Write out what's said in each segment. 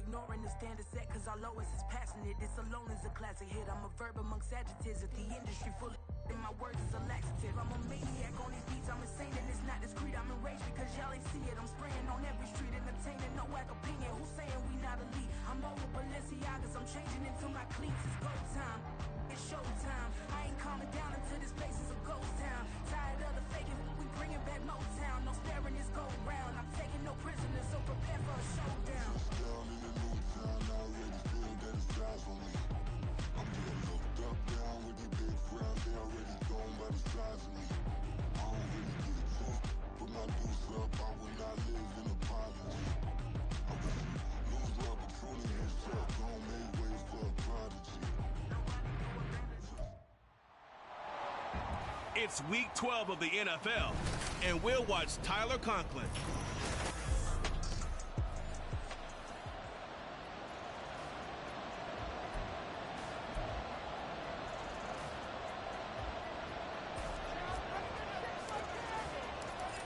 ignoring the standard set, cause our lowest is passionate. This alone is a classic hit. I'm a verb amongst adjectives. If the industry full of and my words is a laxative. I'm a maniac on these beats, I'm insane and it's not discreet. I'm enraged because y'all ain't see it. I'm spraying on every street, entertaining, no whack opinion. Who's saying we not elite? I'm over Balenciagas, I'm changing into my cleats. It's go time, it's showtime. I ain't calming down until this place is a ghost town. Tired of the faking, we bringing back Motown. No sparing this go round. I'm taking no prisoners, so prepare for a showdown. Down in the new town, I already feel that it's eyes on me. I'm getting looked up, down with the big brown. They already gone by the size of me. I don't really get a talk. Put my deuce up, I will not live in apology. I wish you lose the opportunity and shut. Don't make way for a prodigy. It's week 12 of the NFL, and we'll watch Tyler Conklin.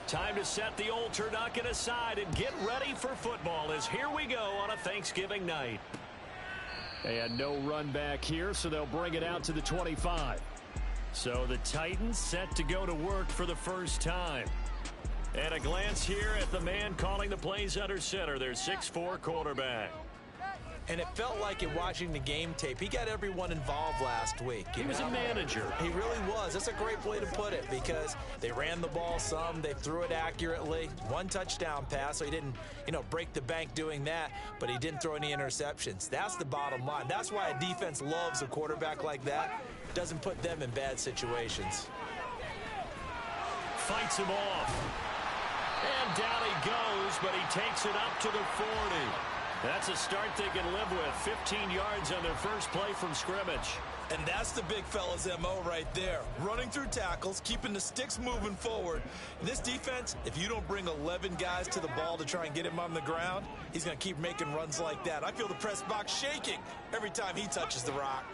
Time to set the old turducken aside and get ready for football as here we go on a Thanksgiving night. And no run back here, so they'll bring it out to the 25. So the Titans set to go to work for the first time. And a glance here at the man calling the plays under center, their 6'4" quarterback. And it felt like in watching the game tape, he got everyone involved last week. He was a manager. He really was. That's a great way to put it because they ran the ball some, they threw it accurately. One touchdown pass, so he didn't, break the bank doing that, but he didn't throw any interceptions. That's the bottom line. That's why a defense loves a quarterback like that. Doesn't put them in bad situations. Fights him off. And down he goes, but he takes it up to the 40. That's a start they can live with. 15 yards on their first play from scrimmage. And that's the big fella's MO right there. Running through tackles, keeping the sticks moving forward. In this defense, if you don't bring 11 guys to the ball to try and get him on the ground, he's going to keep making runs like that. I feel the press box shaking every time he touches the rock.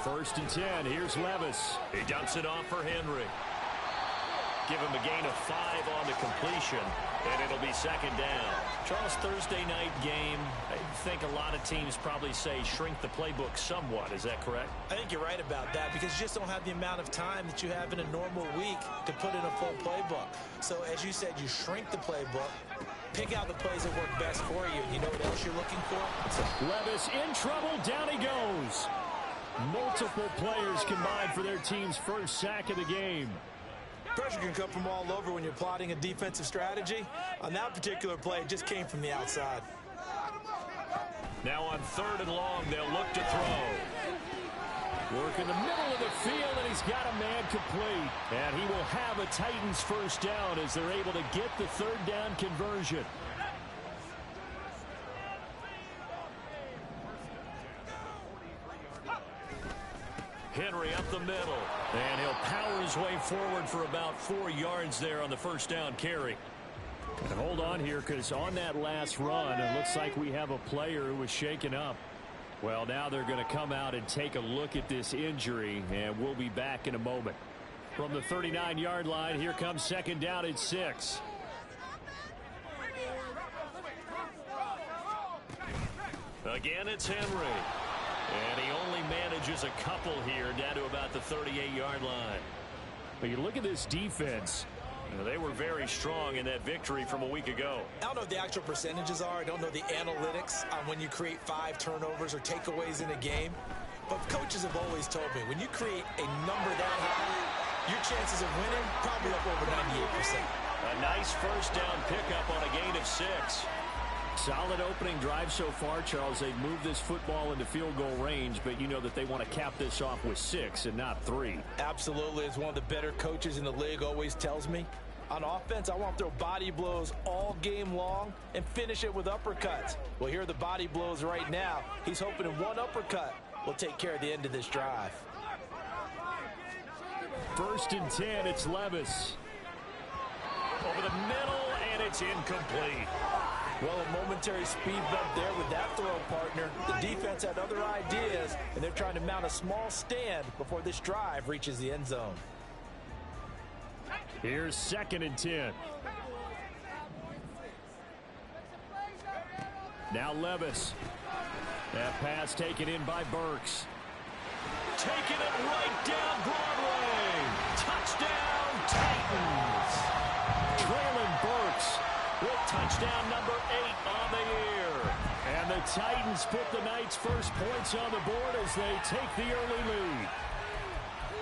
1st and 10. Here's Levis. He dumps it off for Henry. Give him a gain of 5 on the completion, and it'll be 2nd down. Charles, Thursday night game, I think a lot of teams probably say shrink the playbook somewhat. Is that correct? I think you're right about that because you just don't have the amount of time that you have in a normal week to put in a full playbook. So as you said, you shrink the playbook, pick out the plays that work best for you. You know what else you're looking for? Levis in trouble. Down he goes. Multiple players combined for their team's first sack of the game. Pressure can come from all over when you're plotting a defensive strategy. On that particular play, it just came from the outside. Now on 3rd and long, they'll look to throw. Work in the middle of the field, and he's got a man complete. And he will have a Titans first down as they're able to get the 3rd down conversion. Henry up the middle. And he'll power his way forward for about 4 yards there on the first down carry. And hold on here, because on that last run, it looks like we have a player who was shaken up. Well, now they're going to come out and take a look at this injury, and we'll be back in a moment. From the 39-yard line, here comes 2nd down and 6. Again, it's Henry. And he only manages a couple here down to about the 38-yard line. But you look at this defense. They were very strong in that victory from a week ago. I don't know what the actual percentages are. I don't know the analytics on when you create 5 turnovers or takeaways in a game. But coaches have always told me, when you create a number that high, your chances of winning probably up over 98%. A nice first down pickup on a gain of 6. Solid opening drive so far, Charles. They've moved this football into field goal range, but you know that they want to cap this off with 6 and not 3. Absolutely. As one of the better coaches in the league always tells me, on offense, I want to throw body blows all game long and finish it with uppercuts. Well, here are the body blows right now. He's hoping in one uppercut will take care of the end of this drive. 1st and 10, it's Levis. Over the middle, and it's incomplete. Well, a momentary speed bump there with that throw partner. The defense had other ideas, and they're trying to mount a small stand before this drive reaches the end zone. Here's 2nd and 10. Now Levis. That pass taken in by Burks. Taking it right down Broadway. Touchdown, Titans. Traylon Burks with touchdown number 8 on the year. And the Titans put the Knights' first points on the board as they take the early lead.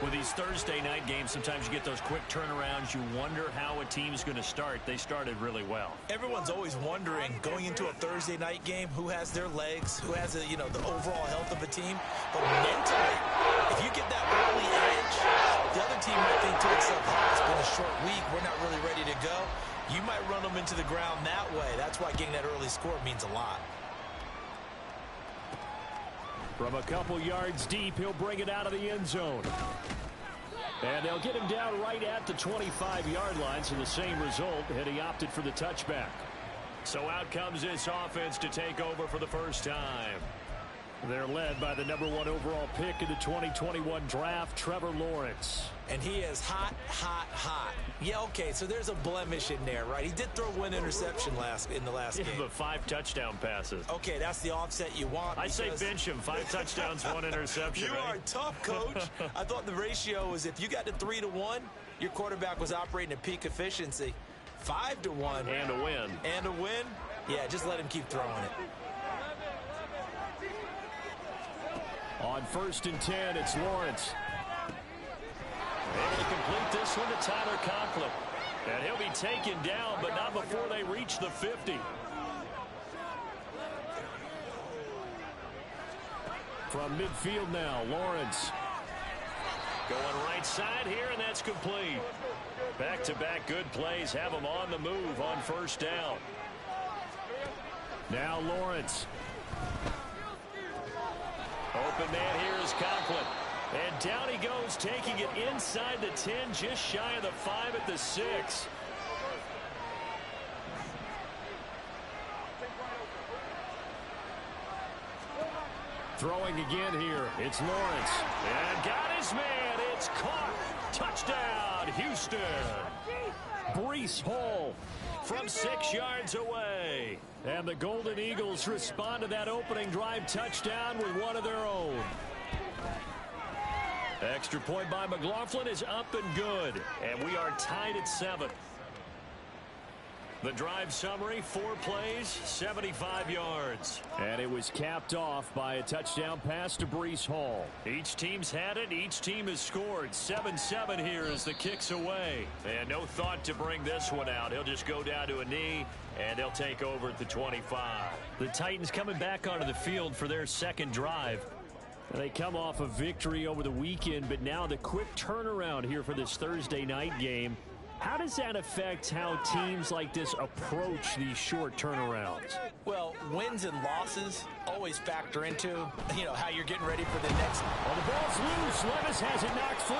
With these Thursday night games, sometimes you get those quick turnarounds. You wonder how a team's going to start. They started really well. Everyone's always wondering, going into a Thursday night game, who has their legs, who has the overall health of a team. But mentally, if you get that early edge, the other team might think to itself, it's been a short week, we're not really ready to go. You might run them into the ground that way. That's why getting that early score means a lot. From a couple yards deep, he'll bring it out of the end zone. And they'll get him down right at the 25-yard line, so the same result, and he opted for the touchback. So out comes this offense to take over for the first time. They're led by the number 1 overall pick in the 2021 draft, Trevor Lawrence. And he is hot, hot, hot. Yeah, okay, so there's a blemish in there, right? He did throw 1 interception in the last game. But 5 touchdown passes. Okay, that's the offset you want. I say bench him. 5 touchdowns, 1 interception. You are tough, Coach. I thought the ratio was if you got to 3-1, your quarterback was operating at peak efficiency. 5-1. And a win. And a win? Yeah, just let him keep throwing it. On 1st and 10, it's Lawrence. Able to complete this one to Tyler Conklin. And he'll be taken down, but not before they reach the 50. From midfield now, Lawrence. Going right side here, and that's complete. Back-to-back good plays have him on the move on 1st down. Now Lawrence. Open man here is Conklin. And down he goes, taking it inside the 10, just shy of the 5 at the 6. Throwing again here, it's Lawrence. And got his man, it's caught. Touchdown, Houston. Breece Hall from 6 yards away. And the Golden Eagles respond to that opening drive touchdown with one of their own. Extra point by McLaughlin is up and good. And we are tied at 7. The drive summary, 4 plays, 75 yards. And it was capped off by a touchdown pass to Breece Hall. Each team's had it. Each team has scored. 7-7 here as the kick's away. And no thought to bring this one out. He'll just go down to a knee, and they'll take over at the 25. The Titans coming back onto the field for their second drive. They come off a victory over the weekend, but now the quick turnaround here for this Thursday night game. How does that affect how teams like this approach these short turnarounds? Well, wins and losses always factor into, how you're getting ready for the next. Well, the ball's loose. Levis has it knocked free.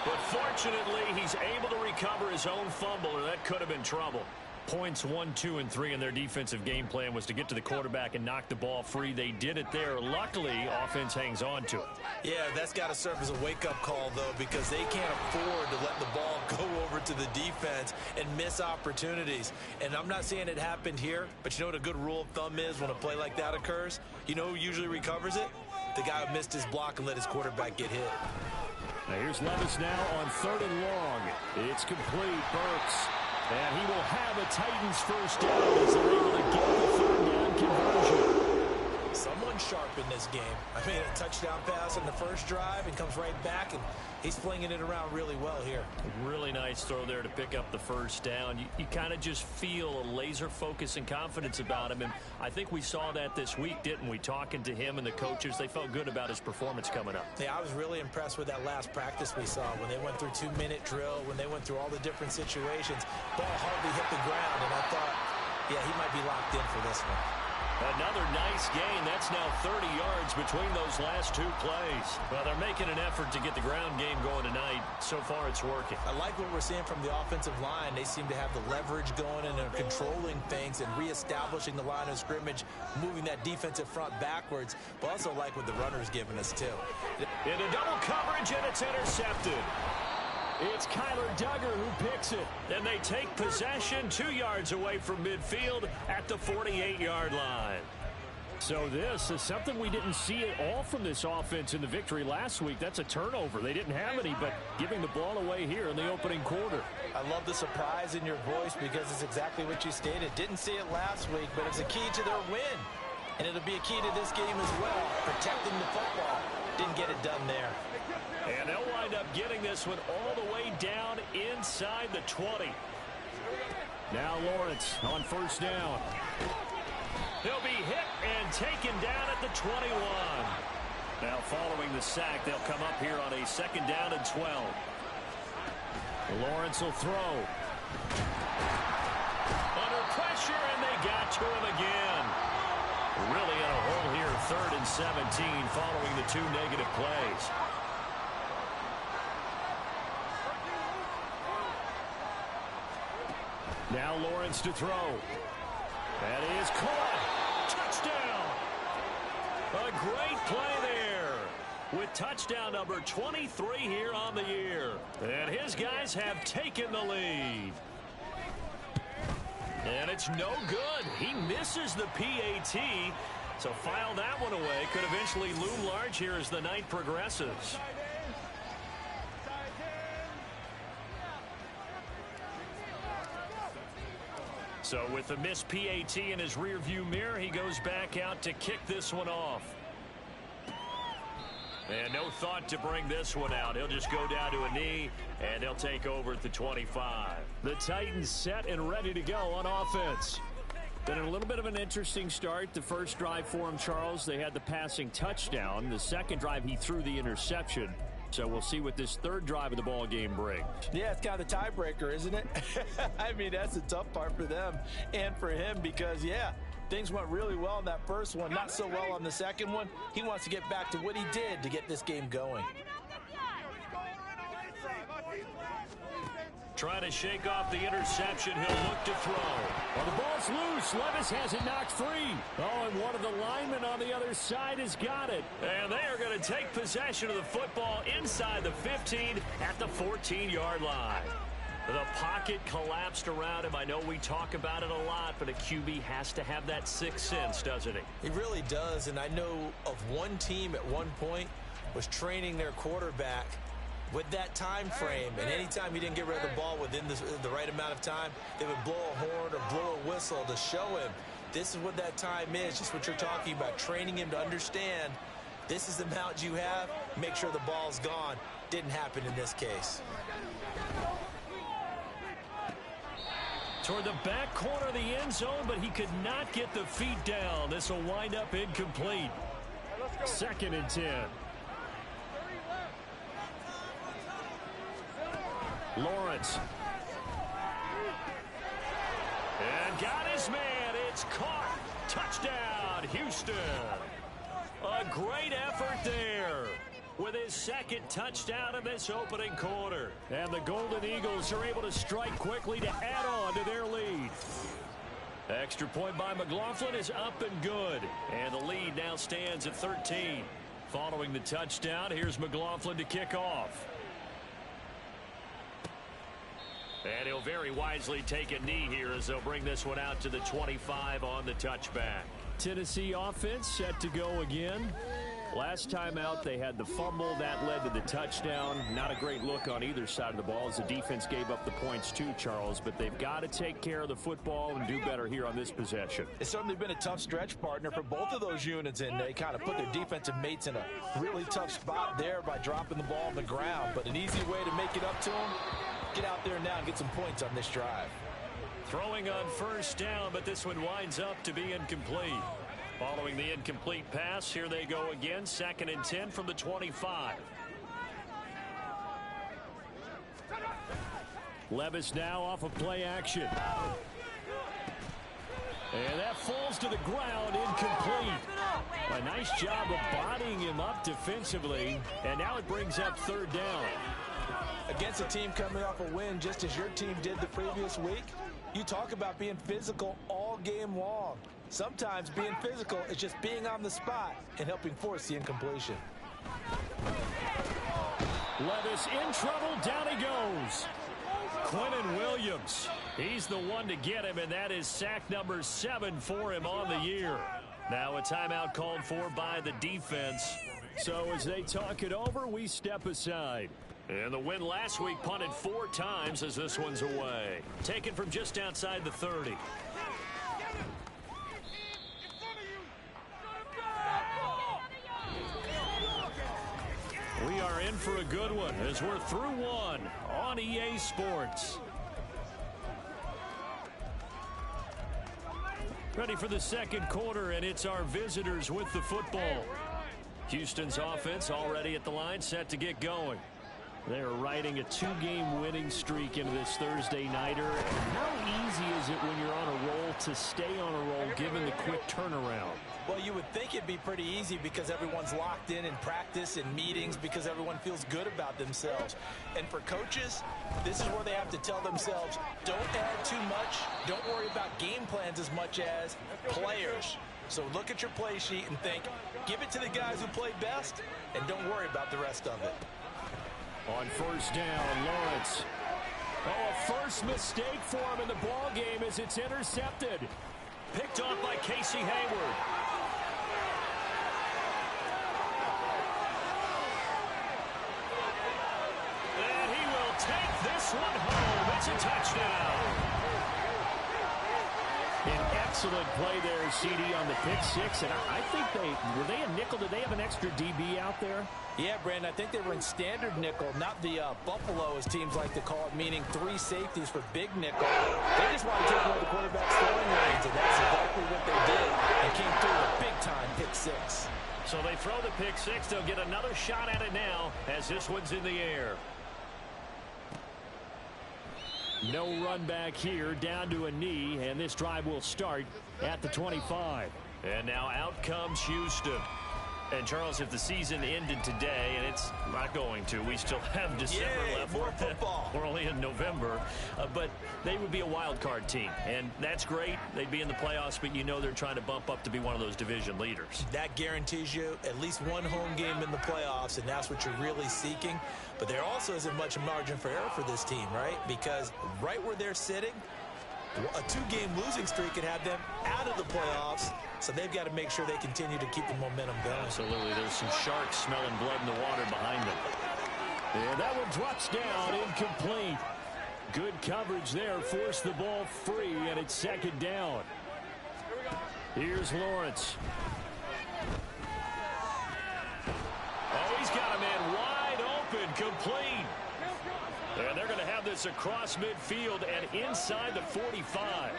But fortunately, he's able to recover his own fumble, or that could have been trouble. Points 1, 2, and 3 in their defensive game plan was to get to the quarterback and knock the ball free. They did it there. Luckily, offense hangs on to it. Yeah, that's got to serve as a wake-up call, though, because they can't afford to let the ball go over to the defense and miss opportunities. And I'm not saying it happened here, but you know what a good rule of thumb is when a play like that occurs? You know who usually recovers it? The guy who missed his block and let his quarterback get hit. Now here's Levis now on 3rd and long. It's complete. Burks. And he will have a Titans first down as they're able to get the 3rd down conversion. Someone sharp in this game. I mean, a touchdown pass on the first drive and comes right back, and he's flinging it around really well here. Really nice throw there to pick up the first down. You kind of just feel a laser focus and confidence about him, and I think we saw that this week, didn't we? Talking to him and the coaches, they felt good about his performance coming up. Yeah, I was really impressed with that last practice we saw when they went through 2-minute drill, when they went through all the different situations. Ball hardly hit the ground, and I thought, yeah, he might be locked in for this one. Another nice gain. That's now 30 yards between those last 2 plays. Well, they're making an effort to get the ground game going tonight. So far, it's working. I like what we're seeing from the offensive line. They seem to have the leverage going, and they're controlling things and reestablishing the line of scrimmage, moving that defensive front backwards, but also like what the runner's giving us, too. Into double coverage, and it's intercepted. It's Kyler Duggar who picks it. And they take possession 2 yards away from midfield at the 48-yard line. So this is something we didn't see at all from this offense in the victory last week. That's a turnover. They didn't have any, but giving the ball away here in the opening quarter. I love the surprise in your voice because it's exactly what you stated. Didn't see it last week, but it's a key to their win. And it'll be a key to this game as well, protecting the football. Didn't get it done there. And they'll wind up getting this one all the way down inside the 20. Now Lawrence on first down. He'll be hit and taken down at the 21. Now following the sack, they'll come up here on a second down and 12. Lawrence will throw. Under pressure, and they got to him again. Really in a hole here, 3rd and 17 following the 2 negative plays. Now Lawrence to throw. That is caught. Touchdown. A great play there with touchdown number 23 here on the year. And his guys have taken the lead. And it's no good. He misses the PAT. So file that one away. Could eventually loom large here as the night progresses. So with the missed PAT in his rearview mirror, he goes back out to kick this one off. And no thought to bring this one out. He'll just go down to a knee, and he'll take over at the 25. The Titans set and ready to go on offense. Been a little bit of an interesting start. The first drive for him, Charles, they had the passing touchdown. The second drive, he threw the interception. So we'll see what this third drive of the ball game brings. Yeah, it's kind of the tiebreaker, isn't it? I mean, that's the tough part for them and for him because, yeah, things went really well in that first one, not so well on the second one. He wants to get back to what he did to get this game going. Trying to shake off the interception. He'll look to throw. Well, the ball's loose. Levis has it knocked free. Oh, and one of the linemen on the other side has got it. And they are going to take possession of the football inside the 15 at the 14-yard line. The pocket collapsed around him. I know we talk about it a lot, but a QB has to have that sixth sense, doesn't he? He really does, and I know of one team at one point was training their quarterback with that time frame, and anytime he didn't get rid of the ball within the right amount of time, they would blow a horn or blow a whistle to show him this is what that time is, just what you're talking about, training him to understand this is the amount you have, make sure the ball's gone. Didn't happen in this case. Toward the back corner of the end zone, but he could not get the feet down. This will wind up incomplete. 2nd and 10. Lawrence. And got his man. It's caught. Touchdown, Houston. A great effort there with his second touchdown in this opening quarter. And the Golden Eagles are able to strike quickly to add on to their lead. Extra point by McLaughlin is up and good. And the lead now stands at 13. Following the touchdown, here's McLaughlin to kick off. And he'll very wisely take a knee here as they'll bring this one out to the 25 on the touchback. Tennessee offense set to go again. Last time out, they had the fumble. That led to the touchdown. Not a great look on either side of the ball as the defense gave up the points too, Charles. But they've got to take care of the football and do better here on this possession. It's certainly been a tough stretch, partner, for both of those units, and they kind of put their defensive mates in a really tough spot there by dropping the ball on the ground. But an easy way to make it up to them, get out there now and get some points on this drive. Throwing on first down, but this one winds up to be incomplete. Following the incomplete pass, here they go again. 2nd and 10 from the 25. Levis now off of play action. And that falls to the ground, incomplete. A nice job of bodying him up defensively. And now it brings up 3rd down. Against a team coming off a win just as your team did the previous week, you talk about being physical all game long. Sometimes being physical is just being on the spot and helping force the incompletion. Levis in trouble, down he goes. Quinnen Williams, he's the one to get him, and that is sack number 7 for him on the year. Now a timeout called for by the defense. So as they talk it over, we step aside. And the win last week punted 4 times as this one's away. Taken from just outside the 30. We are in for a good one as we're through one on EA Sports. Ready for the second quarter, and it's our visitors with the football. Houston's offense already at the line, set to get going. They're riding a 2-game winning streak into this Thursday nighter. How easy is it when you're on a roll to stay on a roll given the quick turnaround? Well, you would think it'd be pretty easy because everyone's locked in practice and meetings because everyone feels good about themselves. And for coaches, this is where they have to tell themselves, don't add too much. Don't worry about game plans as much as players. So look at your play sheet and think, give it to the guys who play best, and don't worry about the rest of it. On first down, Lawrence. Oh, a first mistake for him in the ball game as it's intercepted. Picked off by Casey Hayward. And he will take this one home. It's a touchdown. An excellent play there, CD, on the pick six. And I think were they a nickel? Did they have an extra DB out there? Yeah, Brandon, I think they were in standard nickel, not the Buffalo, as teams like to call it, meaning 3 safeties for big nickel. They just want to take away the quarterback's throwing lanes, and that's exactly what they did. They came through a big-time pick six. So they throw the pick six. They'll get another shot at it now as this one's in the air. No run back here, down to a knee, and this drive will start at the 25. And now out comes Houston. And, Charles, if the season ended today, and it's not going to, we still have December left. More football. We're only in November. But they would be a wild card team, and that's great. They'd be in the playoffs, but you know they're trying to bump up to be one of those division leaders. That guarantees you at least one home game in the playoffs, and that's what you're really seeking. But there also isn't much margin for error for this team, right? Because right where they're sitting, a 2-game losing streak could have them out of the playoffs, so they've got to make sure they continue to keep the momentum going. Absolutely. There's some sharks smelling blood in the water behind them. And that one drops down, incomplete. Good coverage there, forced the ball free, and it's second down. Here's Lawrence. Oh, he's got a man wide open, complete. And they're going to have this across midfield and inside the 45.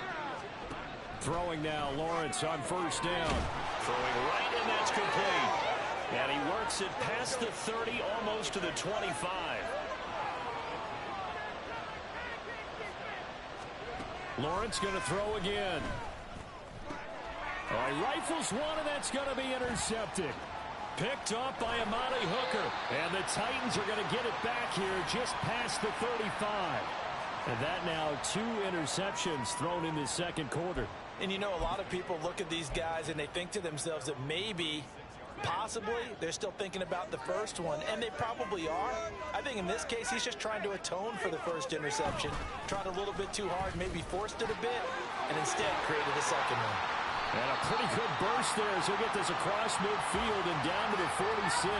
Throwing now, Lawrence on first down. Throwing right, and that's complete. And he works it past the 30, almost to the 25. Lawrence going to throw again. All right, rifles one, and that's going to be intercepted. Picked off by Amani Hooker. And the Titans are going to get it back here just past the 35. And that now 2 interceptions thrown in the second quarter. And you know, a lot of people look at these guys and they think to themselves that maybe, possibly, they're still thinking about the first one. And they probably are. I think in this case, he's just trying to atone for the first interception. Tried a little bit too hard, maybe forced it a bit, and instead created a second one. And a pretty good burst there as he'll get this across midfield and down to the 46.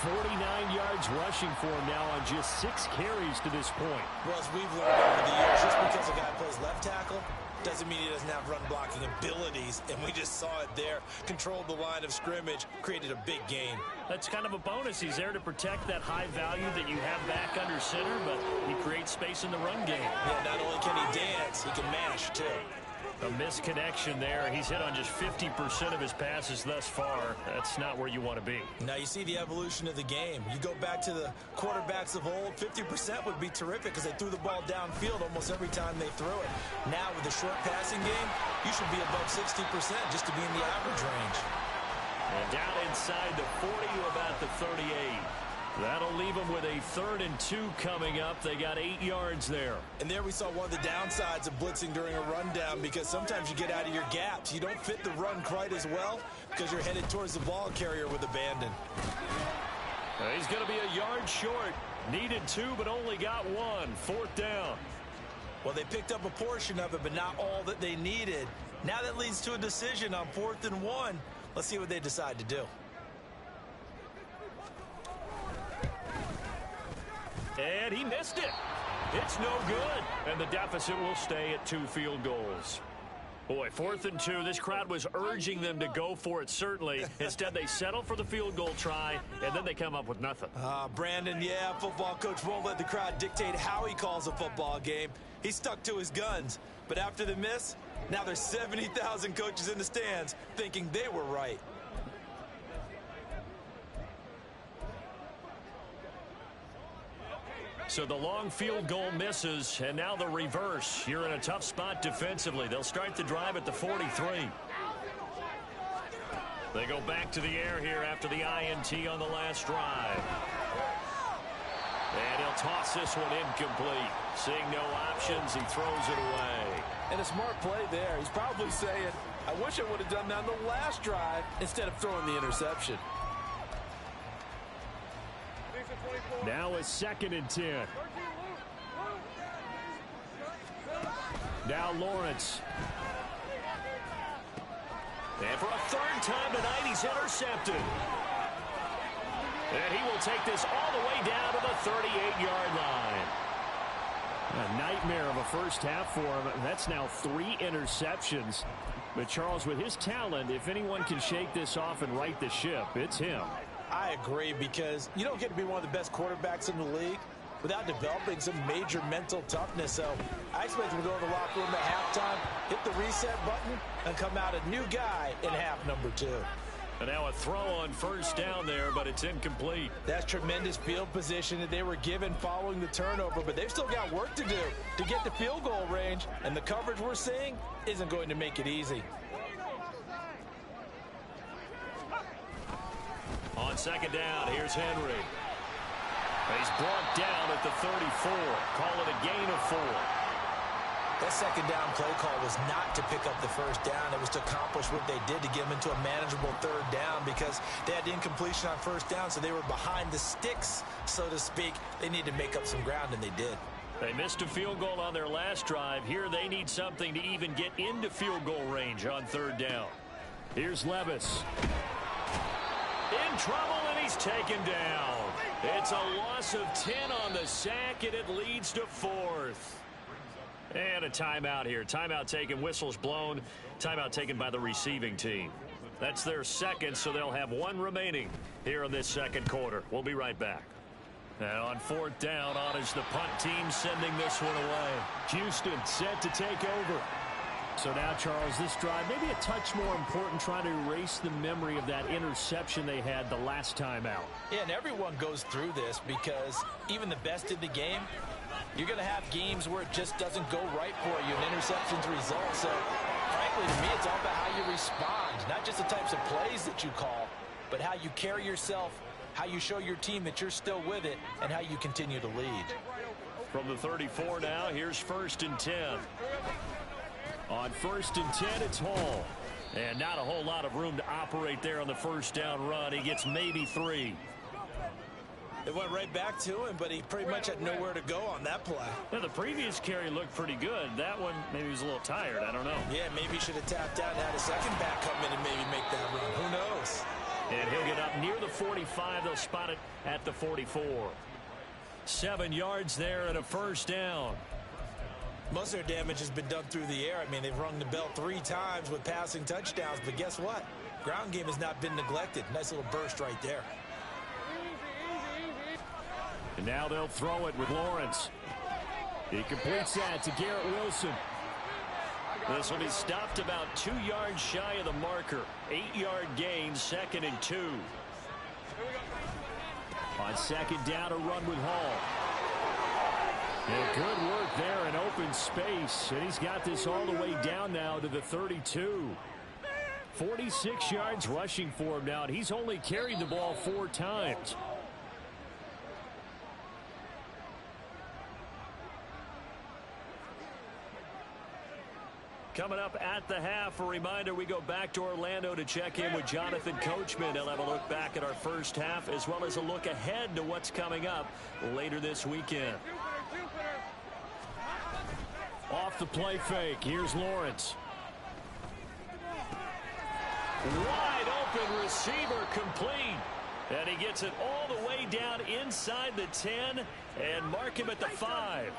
49 yards rushing for him now on just 6 carries to this point. Well, as we've learned over the years, just because a guy plays left tackle doesn't mean he doesn't have run blocking abilities, and we just saw it there. Controlled the line of scrimmage, created a big gain. That's kind of a bonus. He's there to protect that high value that you have back under center, but he creates space in the run game. Yeah, not only can he dance, he can mash, too. A misconnection there. He's hit on just 50% of his passes thus far. That's not where you want to be. Now you see the evolution of the game. You go back to the quarterbacks of old, 50% would be terrific because they threw the ball downfield almost every time they threw it. Now with the short passing game, you should be above 60% just to be in the average range. And down inside the 40 to about the 38. That'll leave them with a 3rd and 2 coming up. They got 8 yards there. And there we saw one of the downsides of blitzing during a rundown because sometimes you get out of your gaps. You don't fit the run quite as well because you're headed towards the ball carrier with abandon. He's going to be a yard short. Needed 2, but only got 1. 4th down. Well, they picked up a portion of it, but not all that they needed. Now that leads to a decision on 4th and 1. Let's see what they decide to do. And he missed it. It's no good. And the deficit will stay at 2 field goals. Boy, 4th and 2. This crowd was urging them to go for it, certainly. Instead, they settle for the field goal try, and then they come up with nothing. Brandon, yeah, football coach won't let the crowd dictate how he calls a football game. He stuck to his guns. But after the miss, now there's 70,000 coaches in the stands thinking they were right. So the long field goal misses, and now the reverse. You're in a tough spot defensively. They'll start the drive at the 43. They go back to the air here after the INT on the last drive. And he'll toss this one incomplete. Seeing no options, he throws it away. And a smart play there. He's probably saying, I wish I would have done that on the last drive instead of throwing the interception. Now a 2nd and 10. Now Lawrence. And for a 3rd time tonight, he's intercepted. And he will take this all the way down to the 38-yard line. A nightmare of a first half for him. That's now 3 interceptions. But Charles, with his talent, if anyone can shake this off and right the ship, it's him. I agree, because you don't get to be one of the best quarterbacks in the league without developing some major mental toughness. So I expect him to go to the locker room at halftime, hit the reset button, and come out a new guy in half number 2. And now a throw on 1st down there, but it's incomplete. That's tremendous field position that they were given following the turnover, but they've still got work to do to get the field goal range, and the coverage we're seeing isn't going to make it easy. On 2nd down, here's Henry. He's brought down at the 34. Call it a gain of 4. That 2nd down play call was not to pick up the 1st down. It was to accomplish what they did to get them into a manageable 3rd down, because they had incompletion on 1st down, so they were behind the sticks, so to speak. They need to make up some ground, and they did. They missed a field goal on their last drive. Here they need something to even get into field goal range on 3rd down. Here's Levis. In trouble, and he's taken down. It's a loss of 10 on the sack, and it leads to 4th. And a timeout here. Timeout taken, whistles blown. Timeout taken by the receiving team. That's their 2nd, so they'll have 1 remaining here in this 2nd quarter. We'll be right back. And on 4th down, on is the punt team sending this one away. Houston set to take over. So now, Charles, this drive maybe a touch more important, trying to erase the memory of that interception they had the last time out. Yeah, and everyone goes through this, because even the best in the game, you're going to have games where it just doesn't go right for you, and interceptions result. So, frankly, to me, it's all about how you respond, not just the types of plays that you call, but how you carry yourself, how you show your team that you're still with it, and how you continue to lead. From the 34 now, here's 1st and 10. On 1st and 10, it's Hall. And not a whole lot of room to operate there on the 1st down run. He gets maybe 3. It went right back to him, but he pretty much had nowhere to go on that play. Yeah, the previous carry looked pretty good. That one, maybe he was a little tired. I don't know. Yeah, maybe he should have tapped out and had a second back come in and maybe make that run. Who knows? And he'll get up near the 45. They'll spot it at the 44. 7 yards there and a 1st down. Most of their damage has been done through the air. I mean, they've rung the bell 3 times with passing touchdowns, but guess what? Ground game has not been neglected. Nice little burst right there. And now they'll throw it with Lawrence. He completes that to Garrett Wilson. This will be stopped about 2 yards shy of the marker. 8-yard gain, 2nd and 2. On 2nd down, a run with Hall. And good work there in open space. And he's got this all the way down now to the 32. 46 yards rushing for him now. And he's only carried the ball 4 times. Coming up at the half, a reminder, we go back to Orlando to check in with Jonathan Coachman. He'll have a look back at our first half, as well as a look ahead to what's coming up later this weekend. Off the play fake, here's Lawrence. Wide open receiver complete. And he gets it all the way down inside the 10 and mark him at the 5.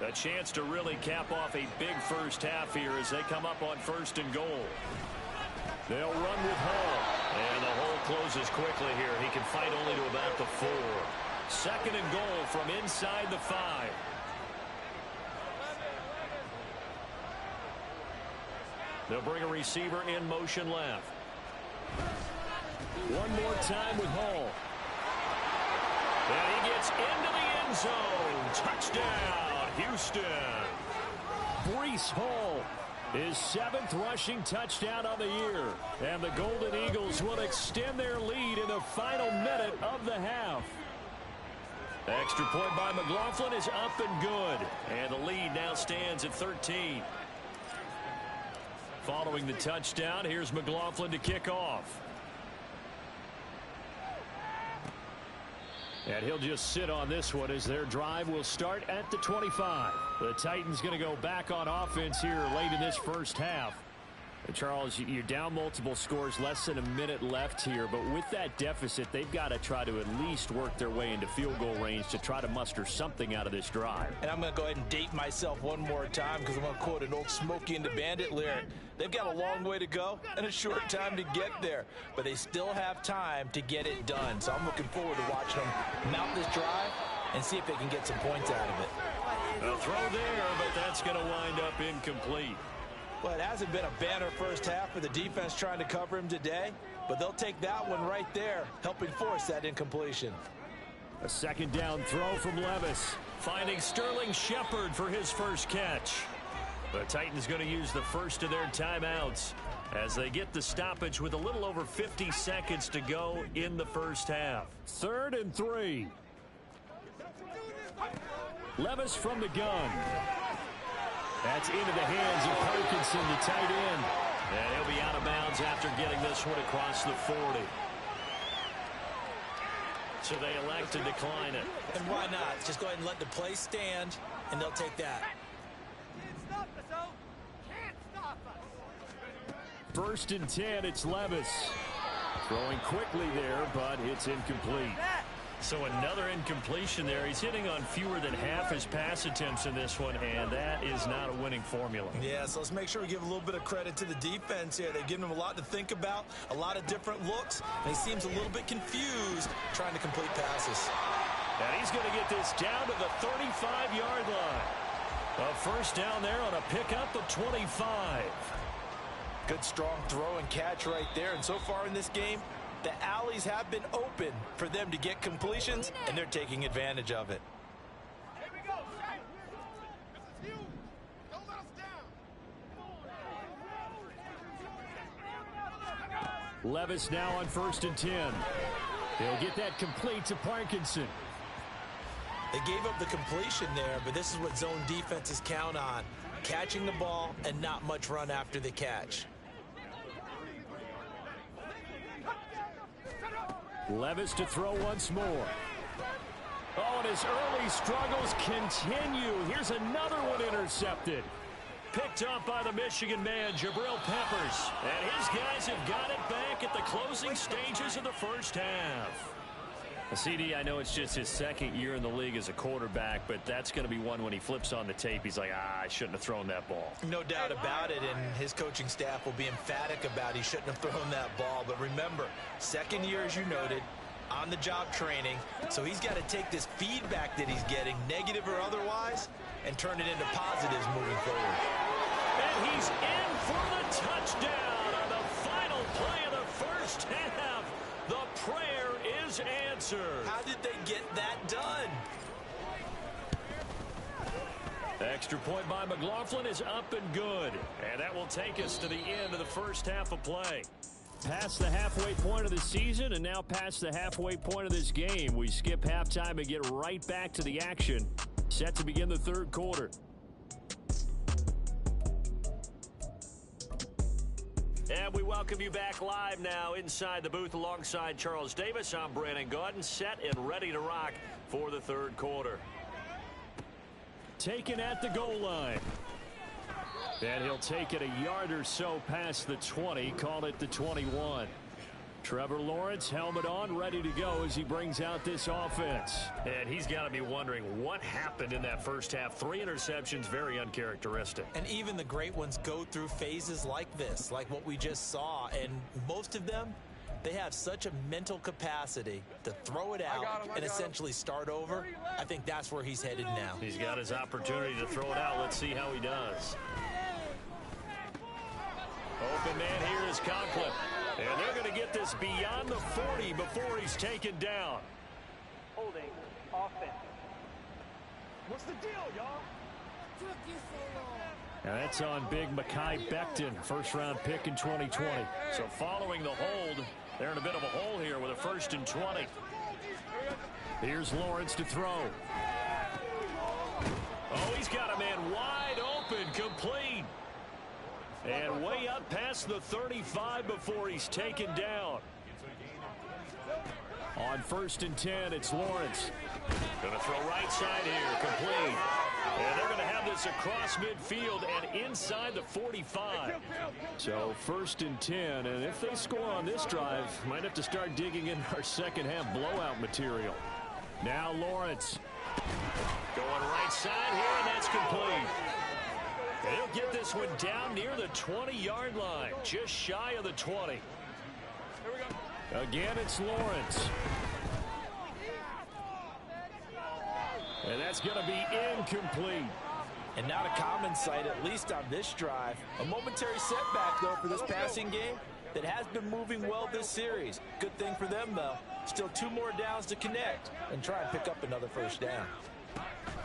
A chance to really cap off a big first half here as they come up on 1st and goal. They'll run with Hall. And the hole closes quickly here. He can fight only to about the 4. 2nd and goal from inside the 5. They'll bring a receiver in motion left. One more time with Hall. And he gets into the end zone. Touchdown, Houston. Breece Hall, his 7th rushing touchdown on the year. And the Golden Eagles will extend their lead in the final minute of the half. Extra point by McLaughlin is up and good. And the lead now stands at 13. Following the touchdown, here's McLaughlin to kick off. And he'll just sit on this one as their drive will start at the 25. The Titans going to go back on offense here late in this first half. And Charles, you're down multiple scores, less than a minute left here. But with that deficit, they've got to try to at least work their way into field goal range to try to muster something out of this drive. And I'm going to go ahead and date myself one more time because I'm going to quote an old Smokey and the Bandit lyric. They've got a long way to go and a short time to get there, but they still have time to get it done. So I'm looking forward to watching them mount this drive and see if they can get some points out of it. A throw there, but that's going to wind up incomplete. Well, it hasn't been a banner first half for the defense trying to cover him today, but they'll take that one right there, helping force that incompletion. A 2nd down throw from Levis, finding Sterling Shepard for his first catch. The Titans going to use the first of their timeouts as they get the stoppage with a little over 50 seconds to go in the first half. 3rd and 3. Levis from the gun. That's into the hands of Parkinson, the tight end. And he'll be out of bounds after getting this one across the 40. So they elect to decline it. And why not? Just go ahead and let the play stand, and they'll take that. 1st and 10, it's Levis. Throwing quickly there, but it's incomplete. So another incompletion there. He's hitting on fewer than half his pass attempts in this one, and that is not a winning formula. Yeah, so let's make sure we give a little bit of credit to the defense here. They've given him a lot to think about, a lot of different looks, and he seems a little bit confused trying to complete passes. And he's going to get this down to the 35-yard line. A first down there on a pickup of 25. Good strong throw and catch right there. And so far in this game, the alleys have been open for them to get completions, and they're taking advantage of it. Here we go. This is you. Don't let us down. Levis now on 1st and 10. He'll get that complete to Parkinson. They gave up the completion there, but this is what zone defenses count on. Catching the ball and not much run after the catch. Levis to throw once more. Oh, and his early struggles continue. Here's another one intercepted. Picked up by the Michigan man, Jabril Peppers. And his guys have got it back at the closing stages of the first half. CD, I know it's just his 2nd year in the league as a quarterback, but that's going to be one when he flips on the tape. He's like, I shouldn't have thrown that ball. No doubt about it, and his coaching staff will be emphatic about he shouldn't have thrown that ball. But remember, 2nd year, as you noted, on-the-job training, so he's got to take this feedback that he's getting, negative or otherwise, and turn it into positives moving forward. And he's in for the touchdown on the final play of the first half. The prayer is answered. How did they get that done? Extra point by McLaughlin is up and good. And that will take us to the end of the first half of play. Past the halfway point of the season and now past the halfway point of this game. We skip halftime and get right back to the action. Set to begin the 3rd quarter. And we welcome you back live now inside the booth alongside Charles Davis. I'm Brandon Gaudin, set and ready to rock for the 3rd quarter. Taken at the goal line. And he'll take it a yard or so past the 20, call it the 21. Trevor Lawrence, helmet on, ready to go as he brings out this offense. And he's got to be wondering what happened in that first half. 3 interceptions, very uncharacteristic. And even the great ones go through phases like this, like what we just saw. And most of them, they have such a mental capacity to throw it out and essentially start over. I think that's where he's headed now. He's got his opportunity to throw it out. Let's see how he does. Open man here is Conklin. And they're going to get this beyond the 40 before he's taken down. Holding offense. What's the deal, y'all? And that's on big Mekhi Becton, first-round pick in 2020. So following the hold, they're in a bit of a hole here with a 1st and 20. Here's Lawrence to throw. Oh, he's got a man wide open, complete. And way up past the 35 before he's taken down. On 1st and 10, it's Lawrence. Going to throw right side here, complete. And they're going to have this across midfield and inside the 45. So 1st and 10, and if they score on this drive, might have to start digging in our second half blowout material. Now Lawrence. Going right side here, and that's complete. And he'll get this one down near the 20-yard line, just shy of the 20. Again, it's Lawrence. And that's going to be incomplete. And not a common sight, at least on this drive. A momentary setback, though, for this passing game that has been moving well this series. Good thing for them, though. Still 2 more downs to connect and try and pick up another 1st down.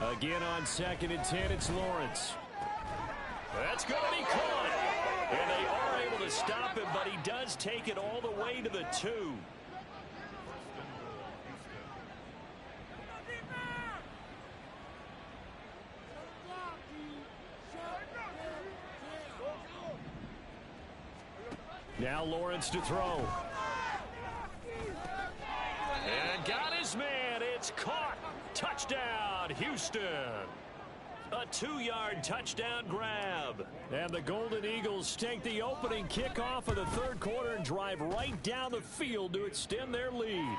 Again on 2nd and 10, it's Lawrence. That's going to be caught. And they are able to stop him, but he does take it all the way to the 2. Now Lawrence to throw. And got his man. It's caught. Touchdown, Houston. A 2-yard touchdown grab. And the Golden Eagles take the opening kickoff of the 3rd quarter and drive right down the field to extend their lead.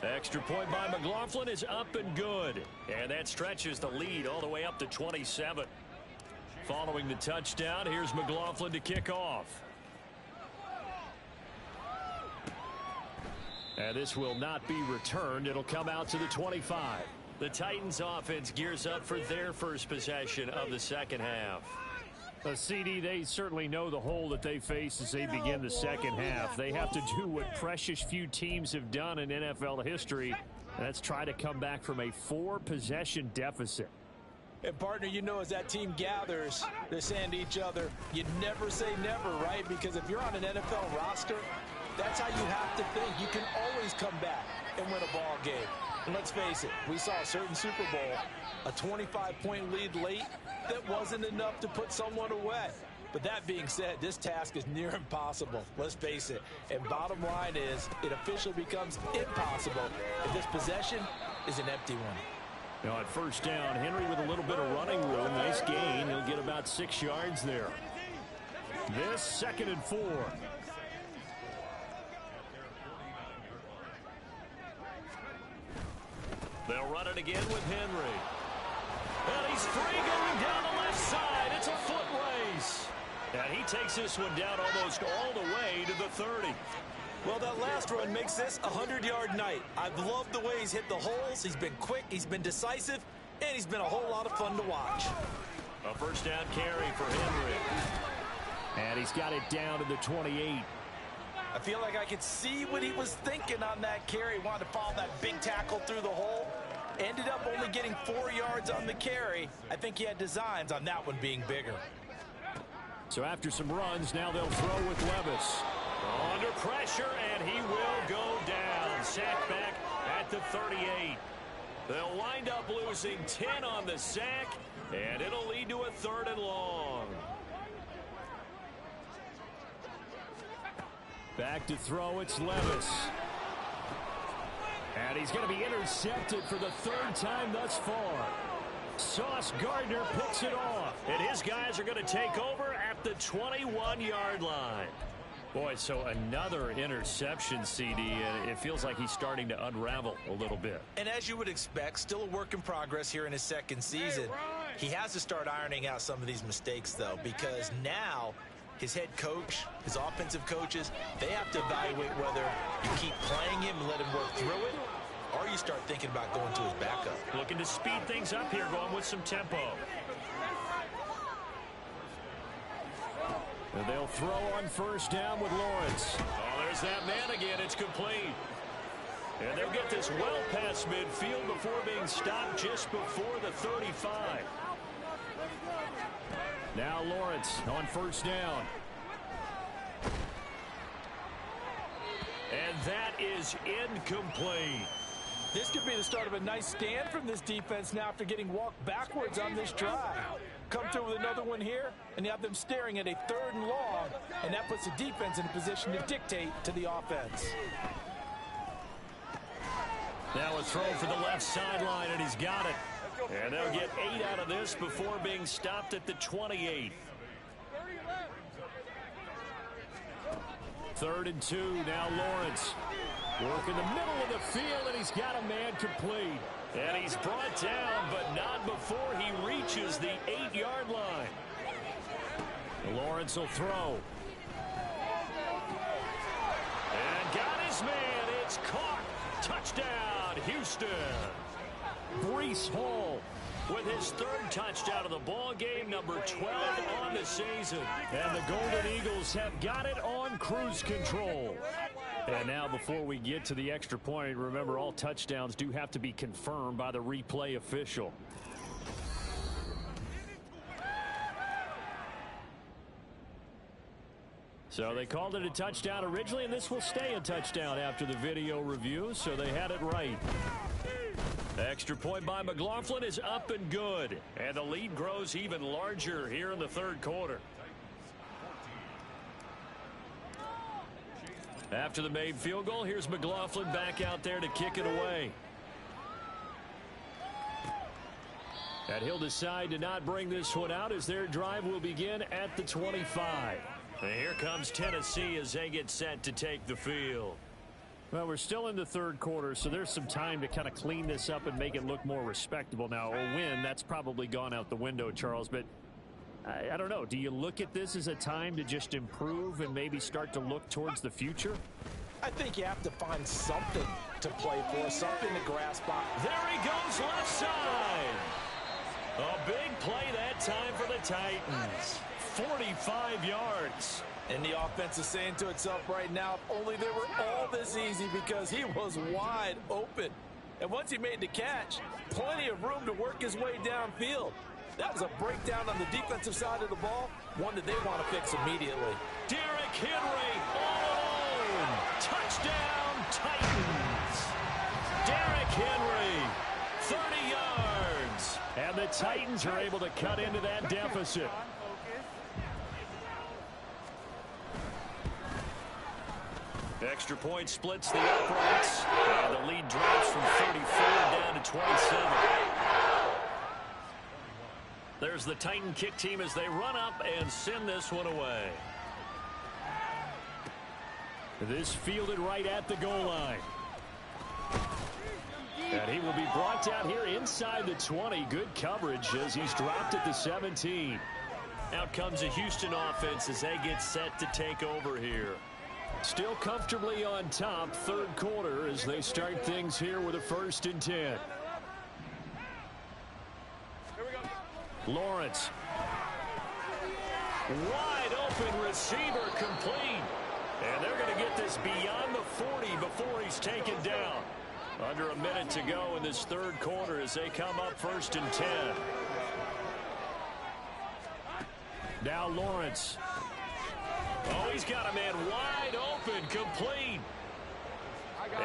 Extra point by McLaughlin is up and good. And that stretches the lead all the way up to 27. Following the touchdown, here's McLaughlin to kick off. And this will not be returned. It'll come out to the 25. The Titans offense gears up for their first possession of the second half. CD, they certainly know the hole that they face as they begin the second half. They have to do what precious few teams have done in NFL history. And that's try to come back from a 4-possession deficit. And, partner, you know, as that team gathers, they're saying to each other, you never say never, right? Because if you're on an NFL roster, that's how you have to think. You can always come back and win a ball game. And let's face it, we saw a certain Super Bowl, a 25-point lead late that wasn't enough to put someone away. But that being said, this task is near impossible. Let's face it. And bottom line is, it officially becomes impossible if this possession is an empty one. Now at 1st down, Henry with a little bit of running room. Nice gain. He'll get about 6 yards there. This 2nd and 4. They'll run it again with Henry. And he's free going down the left side. It's a foot race. And he takes this one down almost all the way to the 30. Well, that last run makes this a 100-yard night. I've loved the way he's hit the holes. He's been quick, he's been decisive, and he's been a whole lot of fun to watch. A 1st down carry for Henry. And he's got it down to the 28. I feel like I could see what he was thinking on that carry. He wanted to follow that big tackle through the hole. Ended up only getting 4 yards on the carry. I think he had designs on that one being bigger. So after some runs, now they'll throw with Levis. Under pressure, and he will go down. Sack back at the 38. They'll wind up losing 10 on the sack, and it'll lead to a 3rd and long. Back to throw, it's Levis. And he's going to be intercepted for the 3rd time thus far. Sauce Gardner picks it off. And his guys are going to take over at the 21-yard line. Boy, so another interception, CD, and it feels like he's starting to unravel a little bit. And as you would expect, still a work in progress here in his second season. He has to start ironing out some of these mistakes, though, because now his head coach, his offensive coaches, they have to evaluate whether you keep playing him and let him work through it, or you start thinking about going to his backup. Looking to speed things up here, going with some tempo. And they'll throw on first down with Lawrence. Oh, there's that man again. It's complete. And they'll get this well past midfield before being stopped just before the 35. Now Lawrence on first down. And that is incomplete. This could be the start of a nice stand from this defense now after getting walked backwards on this drive. Come through with another one here, and you have them staring at a 3rd and long, and that puts the defense in a position to dictate to the offense. Now a throw for the left sideline, and he's got it. And they'll get 8 out of this before being stopped at the 28. 3rd and 2, now Lawrence. Work in the middle of the field, and he's got a man complete. And he's brought down, but not before he reaches the 8-yard line. Lawrence will throw. And got his man. It's caught. Touchdown, Houston. Breece Hall with his 3rd touchdown of the ball game, number 12 on the season. And the Golden Eagles have got it on cruise control. And now before we get to the extra point, remember all touchdowns do have to be confirmed by the replay official. So they called it a touchdown originally, and this will stay a touchdown after the video review, so they had it right. Extra point by McLaughlin is up and good, and the lead grows even larger here in the 3rd quarter. After the made field goal, here's McLaughlin back out there to kick it away. And he'll decide to not bring this one out as their drive will begin at the 25. And here comes Tennessee as they get set to take the field. Well, we're still in the 3rd quarter, so there's some time to kind of clean this up and make it look more respectable. Now, a win, that's probably gone out the window, Charles, but I don't know. Do you look at this as a time to just improve and maybe start to look towards the future? I think you have to find something to play for, something to grasp on. There he goes left side. A big play that time for the Titans. 45 yards. And the offense is saying to itself right now, if only they were all this easy, because he was wide open. And once he made the catch, plenty of room to work his way downfield. That was a breakdown on the defensive side of the ball, one that they want to fix immediately. Derrick Henry all alone. Touchdown, Titans. Derrick Henry, 30 yards. And the Titans are able to cut into that deficit. Extra point splits the uprights, and the lead drops from 34 down to 27. There's the Titan kick team as they run up and send this one away. This fielded right at the goal line. And he will be brought down here inside the 20. Good coverage as he's dropped at the 17. Out comes a Houston offense as they get set to take over here. Still comfortably on top, 3rd quarter as they start things here with a 1st and 10. Lawrence. Wide open receiver complete. And they're going to get this beyond the 40 before he's taken down. Under a minute to go in this 3rd quarter as they come up 1st and 10. Now Lawrence. Oh, he's got a man wide open, complete.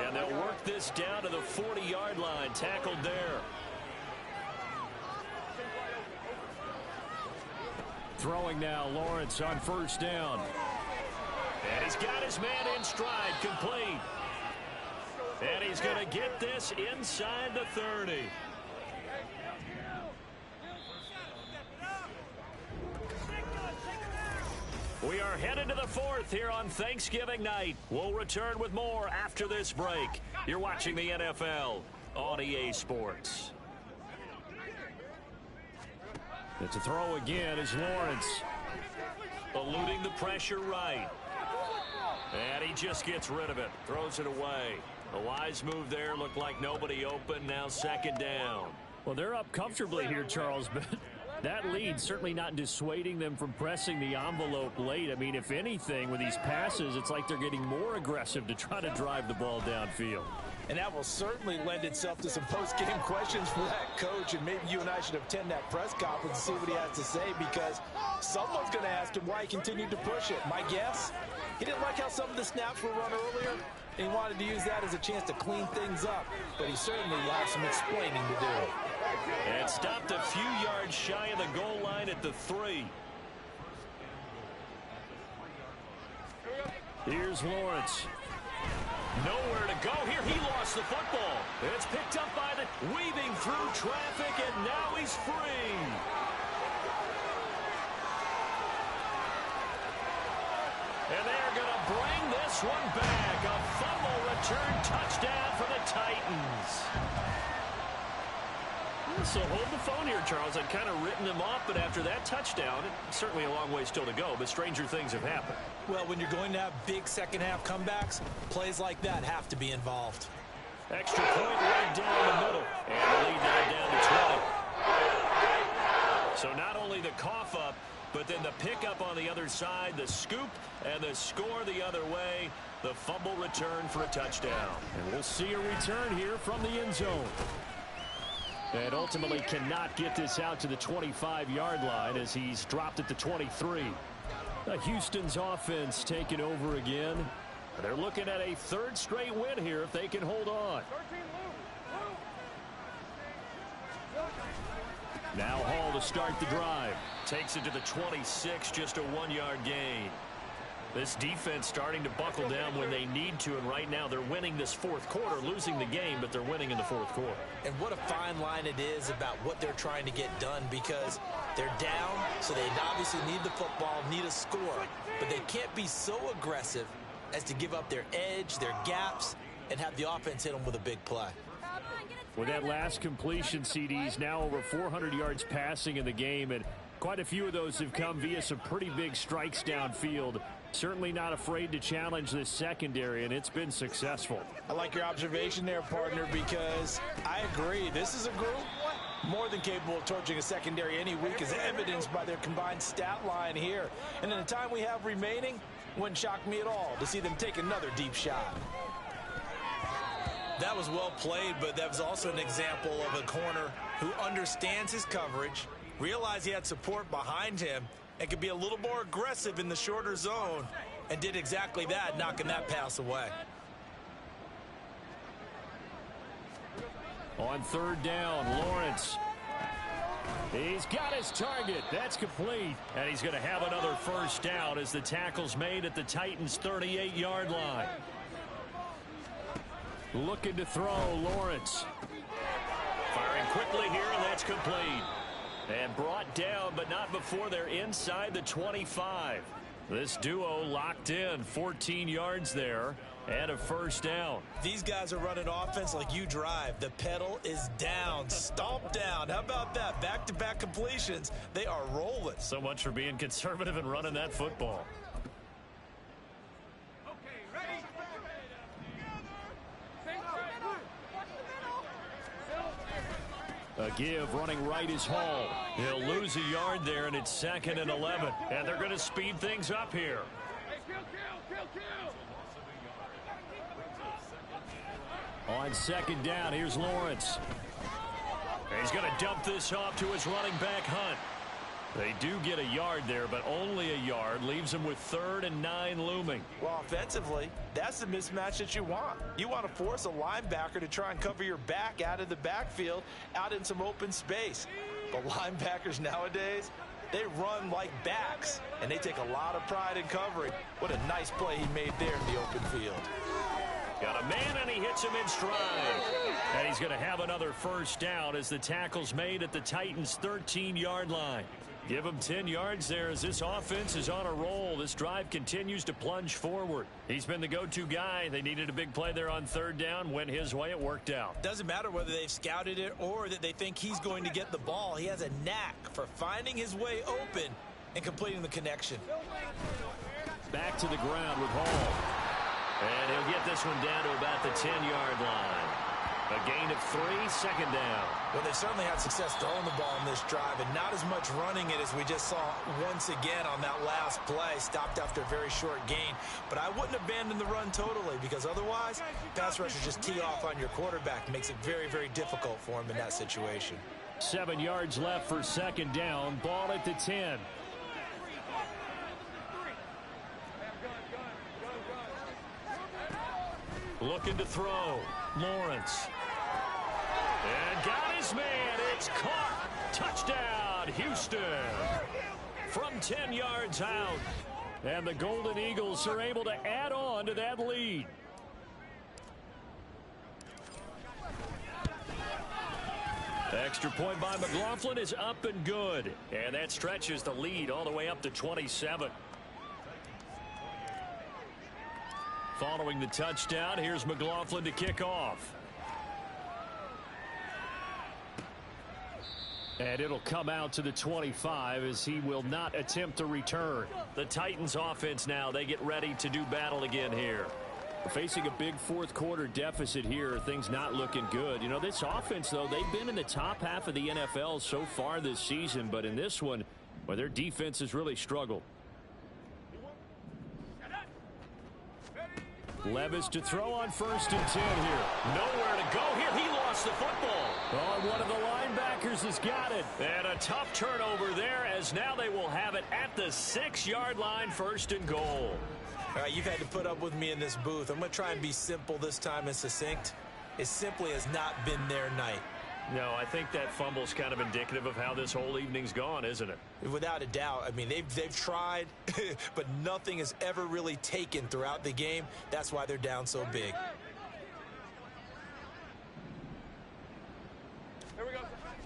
And they'll work this down to the 40-yard line, tackled there. Throwing now, Lawrence on first down. And he's got his man in stride, complete. And he's going to get this inside the 30. We are headed to the fourth here on Thanksgiving night. We'll return with more after this break. You're watching the NFL on EA Sports. It's a throw again as Lawrence. Eluding the pressure right. And he just gets rid of it. Throws it away. A wise move there. Looked like nobody open. Now second down. Well, they're up comfortably here, Charles, but that lead certainly not dissuading them from pressing the envelope late. I mean, if anything, with these passes, it's like they're getting more aggressive to try to drive the ball downfield. And that will certainly lend itself to some post-game questions for that coach, and maybe you and I should attend that press conference and see what he has to say, because someone's going to ask him why he continued to push it. My guess, he didn't like how some of the snaps were run earlier, and he wanted to use that as a chance to clean things up, but he certainly has some explaining to do. And stopped a few yards shy of the goal line at the 3. Here's Lawrence. Nowhere to go here. He lost the football. It's picked up by the weaving through traffic, and now he's free. And they're going to bring this one back. A fumble return touchdown for the Titans. So hold the phone here, Charles. I'd kind of written them off, but after that touchdown, it's certainly a long way still to go, but stranger things have happened. Well, when you're going to have big second-half comebacks, plays like that have to be involved. Extra point right down the middle. And the lead now down to 20. So not only the cough up, but then the pickup on the other side, the scoop, and the score the other way. The fumble return for a touchdown. And we'll see a return here from the end zone. And ultimately cannot get this out to the 25-yard line as he's dropped at the 23. Houston's offense taking over again. They're looking at a third straight win here if they can hold on. Now Hall to start the drive. Takes it to the 26, just a 1-yard gain. This defense starting to buckle down when they need to, and right now they're winning this fourth quarter, losing the game, but they're winning in the fourth quarter. And what a fine line it is about what they're trying to get done, because they're down, so they obviously need the football, need a score, but they can't be so aggressive as to give up their edge, their gaps, and have the offense hit them with a big play. With that last completion, CDs now over 400 yards passing in the game, and quite a few of those have come via some pretty big strikes downfield. Certainly not afraid to challenge this secondary, and it's been successful. I like your observation there, partner, because I agree. This is a group more than capable of torching a secondary any week, as evidenced by their combined stat line here. And in the time we have remaining, wouldn't shock me at all to see them take another deep shot. That was well played, but that was also an example of a corner who understands his coverage, realized he had support behind him, and could be a little more aggressive in the shorter zone, and did exactly that, knocking that pass away. On third down, Lawrence. He's got his target. That's complete. And he's going to have another first down as the tackle's made at the Titans' 38-yard line. Looking to throw, Lawrence. Firing quickly here, and that's complete. And brought down, but not before they're inside the 25. This duo locked in, 14 yards there, and a first down. These guys are running offense like you drive. The pedal is down, stomp down. How about that? Back-to-back completions. They are rolling. So much for being conservative and running that football. A give, running right is Hall. He'll lose a yard there, and it's 2nd and 11. And they're going to speed things up here. On second down, here's Lawrence. He's going to dump this off to his running back, Hunt. They do get a yard there, but only a yard. Leaves him with 3rd and 9 looming. Well, offensively, that's the mismatch that you want. You want to force a linebacker to try and cover your back out of the backfield, out in some open space. But linebackers nowadays, they run like backs, and they take a lot of pride in covering. What a nice play he made there in the open field. Got a man, and he hits him in stride. And he's going to have another first down as the tackle's made at the Titans' 13-yard line. Give him 10 yards there as this offense is on a roll. This drive continues to plunge forward. He's been the go-to guy. They needed a big play there on third down. Went his way. It worked out. Doesn't matter whether they've scouted it or that they think he's going to get the ball. He has a knack for finding his way open and completing the connection. Back to the ground with Hall. And he'll get this one down to about the 10-yard line. A gain of 3, second down. Well, they certainly had success throwing the ball in this drive and not as much running it as we just saw once again on that last play. Stopped after a very short gain. But I wouldn't abandon the run totally because otherwise, pass rushers just tee off on your quarterback. It makes it very, very difficult for him in that situation. 7 yards left for second down. Ball at the 10. Looking to throw. Lawrence. And got his man. It's caught. Touchdown, Houston. From 10 yards out. And the Golden Eagles are able to add on to that lead. Extra point by McLaughlin is up and good. And that stretches the lead all the way up to 27. Following the touchdown, here's McLaughlin to kick off. And it'll come out to the 25 as he will not attempt to return. The Titans offense now, they get ready to do battle again here. We're facing a big fourth quarter deficit here. Things not looking good. You know, this offense, though, they've been in the top half of the NFL so far this season. But in this one, well, their defense has really struggled. Levis to throw on 1st and 10 here. Nowhere to go here. He lost the football. Oh, one of the linebackers has got it. And a tough turnover there as now they will have it at the 6-yard line, 1st and goal. All right, you've had to put up with me in this booth. I'm going to try and be simple this time and succinct. It simply has not been their night. No, I think that fumble's kind of indicative of how this whole evening's gone, isn't it? Without a doubt. I mean, they've tried, but nothing has ever really taken throughout the game. That's why they're down so big. Here we go.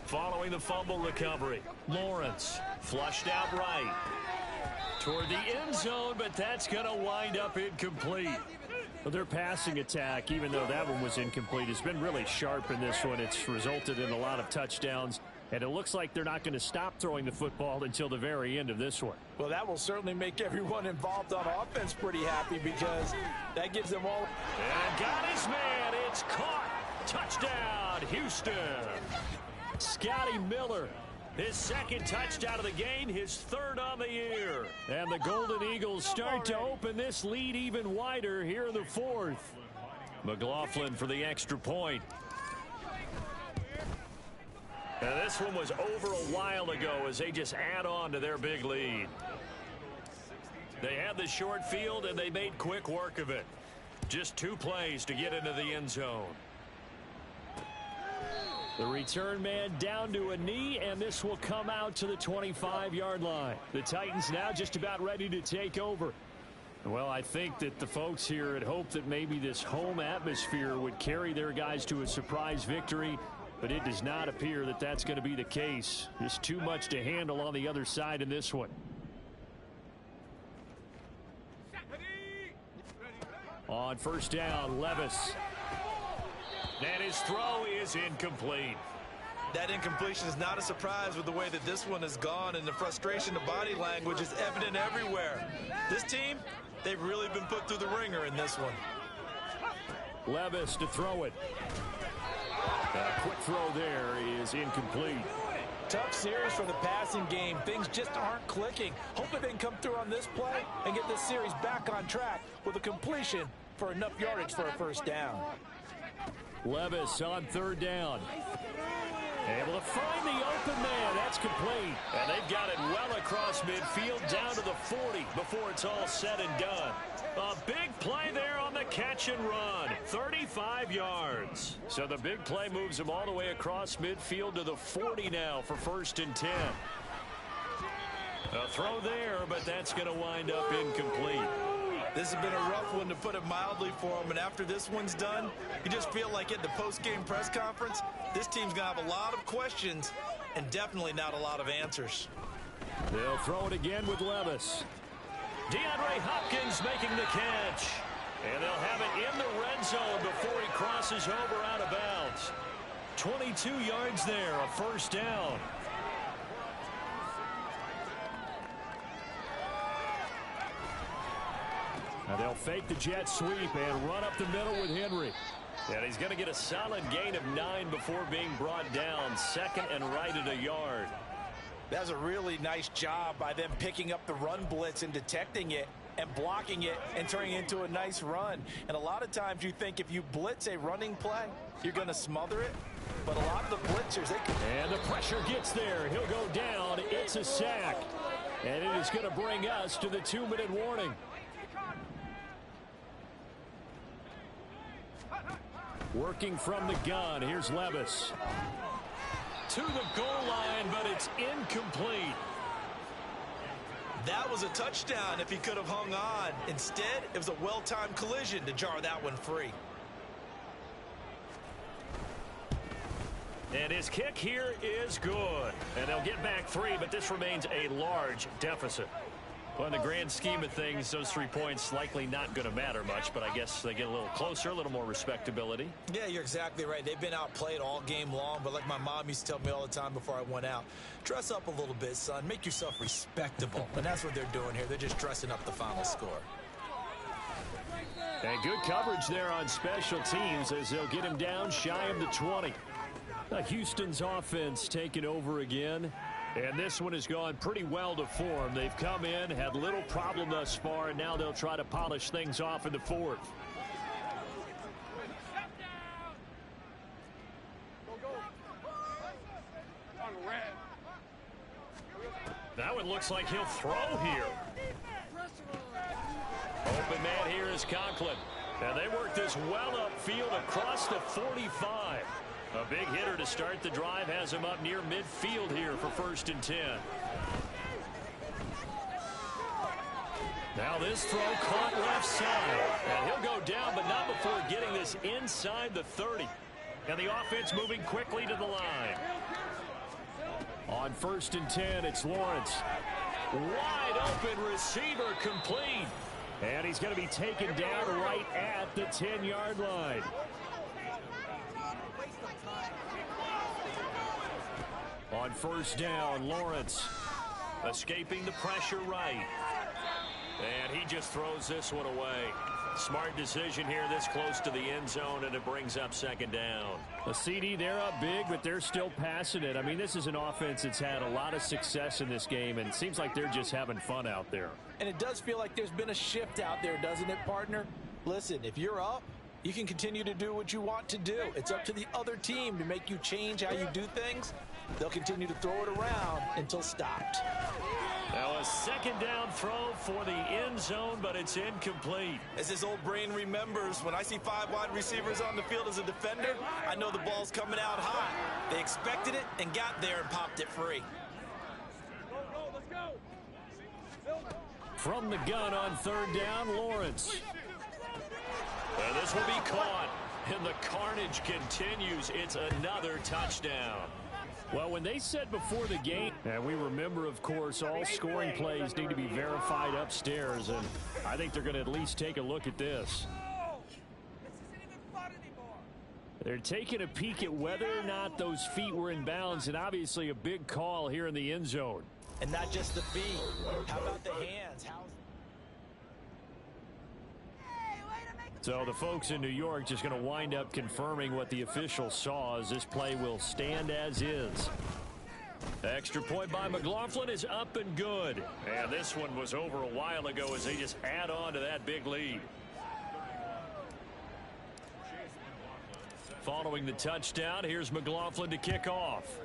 Following the fumble recovery, Lawrence flushed out right toward the end zone, but that's going to wind up incomplete. Well, their passing attack, even though that one was incomplete, has been really sharp in this one. It's resulted in a lot of touchdowns, and it looks like they're not going to stop throwing the football until the very end of this one. Well, that will certainly make everyone involved on offense pretty happy because that gives them all. And got his man. It's caught. Touchdown, Houston. Scotty Miller. His 2nd touchdown of the game, his 3rd on the year. And the Golden Eagles start to open this lead even wider here in the 4th. McLaughlin for the extra point. Now this one was over a while ago as they just add on to their big lead. They had the short field and they made quick work of it. Just 2 plays to get into the end zone. The return man down to a knee, and this will come out to the 25-yard line. The Titans now just about ready to take over. Well, I think that the folks here had hoped that maybe this home atmosphere would carry their guys to a surprise victory, but it does not appear that that's going to be the case. Just too much to handle on the other side in this one. On 1st down, Levis. And his throw is incomplete. That incompletion is not a surprise with the way that this one has gone, and the frustration, the body language is evident everywhere. This team, they've really been put through the ringer in this one. Levis to throw it. A quick throw there is incomplete. Tough series for the passing game. Things just aren't clicking. Hopefully they can come through on this play and get this series back on track with a completion for enough yardage for a 1st down. Levis on 3rd down. Able to find the open man. That's complete. And they've got it well across midfield down to the 40 before it's all said and done. A big play there on the catch and run. 35 yards. So the big play moves him all the way across midfield to the 40 now for 1st and 10. A throw there, but that's going to wind up incomplete. This has been a rough one, to put it mildly, for him. And after this one's done, you just feel like at the post-game press conference, this team's going to have a lot of questions and definitely not a lot of answers. They'll throw it again with Levis. DeAndre Hopkins making the catch. And they'll have it in the red zone before he crosses over out of bounds. 22 yards there, a first down. Now they'll fake the jet sweep and run up the middle with Henry. And he's going to get a solid gain of 9 before being brought down. Second and right at a yard. That's a really nice job by them picking up the run blitz and detecting it and blocking it and turning it into a nice run. And a lot of times you think if you blitz a running play, you're going to smother it. But a lot of the blitzers, they can... And the pressure gets there. He'll go down. It's a sack. And it is going to bring us to the 2-minute warning. Working from the gun. Here's Levis. To the goal line, but it's incomplete. That was a touchdown if he could have hung on. Instead, it was a well-timed collision to jar that one free. And his kick here is good. And they'll get back 3, but this remains a large deficit. Well, in the grand scheme of things, those 3 points likely not going to matter much, but I guess they get a little closer, a little more respectability. Yeah, you're exactly right. They've been outplayed all game long, but like my mom used to tell me all the time before I went out, dress up a little bit, son. Make yourself respectable. And that's what they're doing here. They're just dressing up the final score. And good coverage there on special teams as they'll get him down shy of the 20. Houston's offense taking over again. And this one has gone pretty well to form. They've come in, had little problem thus far, and now they'll try to polish things off in the fourth. That one looks like he'll throw here. Open man here is Conklin. And they work this well upfield across the 45. A big hitter to start the drive has him up near midfield here for 1st and 10. Now this throw caught left side. And he'll go down, but not before getting this inside the 30. And the offense moving quickly to the line. On 1st and 10, it's Lawrence. Wide open receiver complete. And he's going to be taken down right at the 10-yard line. On 1st down, Lawrence escaping the pressure right. And he just throws this one away. Smart decision here this close to the end zone, and it brings up 2nd down. A CD, they're up big, but they're still passing it. I mean, this is an offense that's had a lot of success in this game, and it seems like they're just having fun out there. And it does feel like there's been a shift out there, doesn't it, partner? Listen, if you're up, you can continue to do what you want to do. It's up to the other team to make you change how you do things. They'll continue to throw it around until stopped. Now a 2nd down throw for the end zone, but it's incomplete. As his old brain remembers, when I see 5 wide receivers on the field as a defender, I know the ball's coming out hot. They expected it and got there and popped it free. From the gun on 3rd down, Lawrence. And this will be caught, and the carnage continues. It's another touchdown. Well, when they said before the game, and we remember, of course, all scoring plays need to be verified upstairs, and I think they're going to at least take a look at this. They're taking a peek at whether or not those feet were in bounds, and obviously a big call here in the end zone. And not just the feet. How about the hands? So the folks in New York just going to wind up confirming what the officials saw, as this play will stand as is. Extra point by McLaughlin is up and good. And this one was over a while ago as they just add on to that big lead. Following the touchdown, here's McLaughlin to kick off.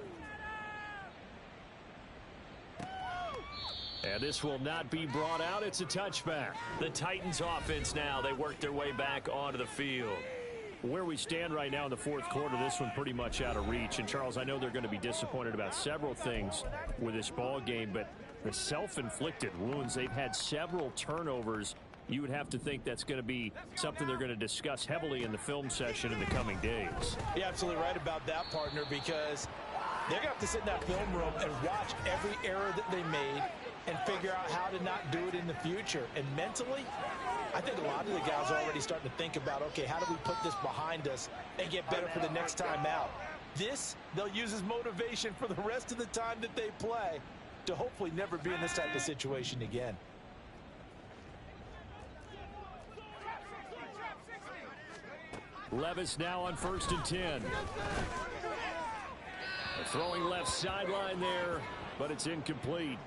And this will not be brought out. It's a touchback. The Titans offense now, they work their way back onto the field. Where we stand right now in the 4th quarter, this one pretty much out of reach. And, Charles, I know they're going to be disappointed about several things with this ball game, but the self-inflicted wounds, they've had several turnovers. You would have to think that's going to be something they're going to discuss heavily in the film session in the coming days. You're absolutely right about that, partner, because They're going to have to sit in that film room and watch every error that they made and figure out how to not do it in the future. And mentally, I think a lot of the guys are already starting to think about, okay, how do we put this behind us and get better for the next time out? This, they'll use as motivation for the rest of the time that they play to hopefully never be in this type of situation again. Levis now on 1st and 10. Throwing left sideline there, but it's incomplete.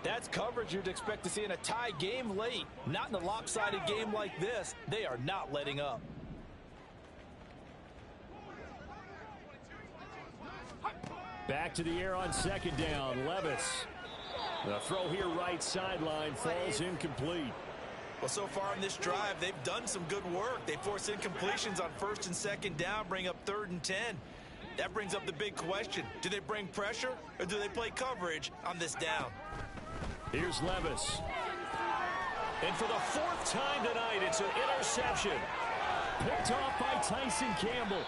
That's coverage you'd expect to see in a tie game late. Not in a lopsided game like this. They are not letting up. Back to the air on 2nd down. Levis. The throw here right sideline falls incomplete. Well, so far in this drive, they've done some good work. They force incompletions on 1st and 2nd down, bring up 3rd and 10. That brings up the big question. Do they bring pressure or do they play coverage on this down? Here's Levis. And for the 4th time tonight, it's an interception. Picked off by Tyson Campbell.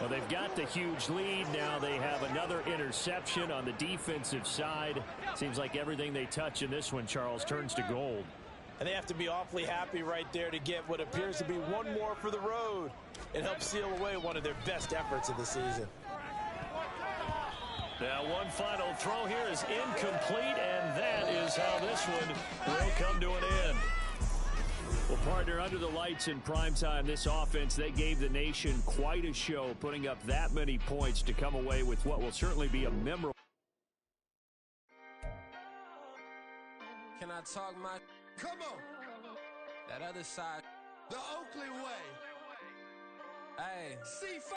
Well, they've got the huge lead. Now they have another interception on the defensive side. Seems like everything they touch in this one, Charles, turns to gold. And they have to be awfully happy right there to get what appears to be one more for the road. It helps seal away one of their best efforts of the season. Now one final throw here is incomplete, and that is how this one will come to an end. Well, partner, under the lights in primetime, this offense, they gave the nation quite a show, putting up that many points to come away with what will certainly be a memorable. Can I talk my... Come on. That other side. The Oakley way. Hey. C5.